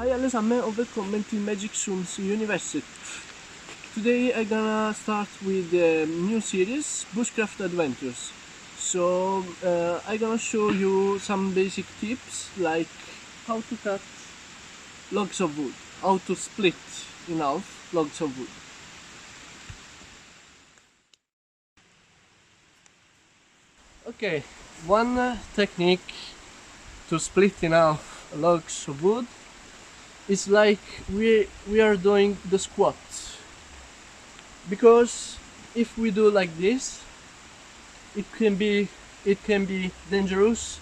Hei alle sammen, og velkommen til Magic Zooms University. Today I'm gonna start with a new series, Bushcraft Adventures. So I'm gonna show you some basic tips like how to cut logs of wood, how to split in half logs of wood. Okay, one technique to split in half logs of wood is like we are doing the squat, because if we do like this, it can be dangerous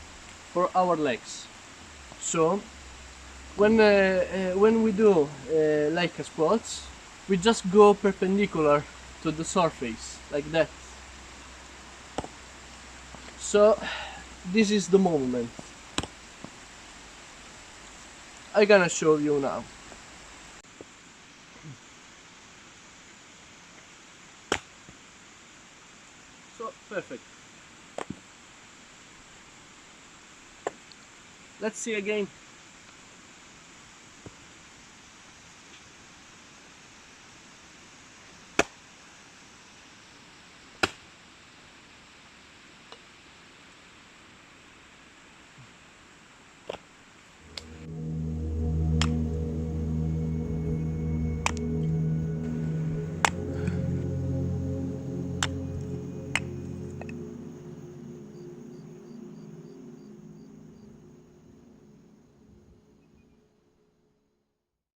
for our legs. So when we do like a squat, we just go perpendicular to the surface like that. So this is the movement I'm gonna show you now. So perfect. Let's see again.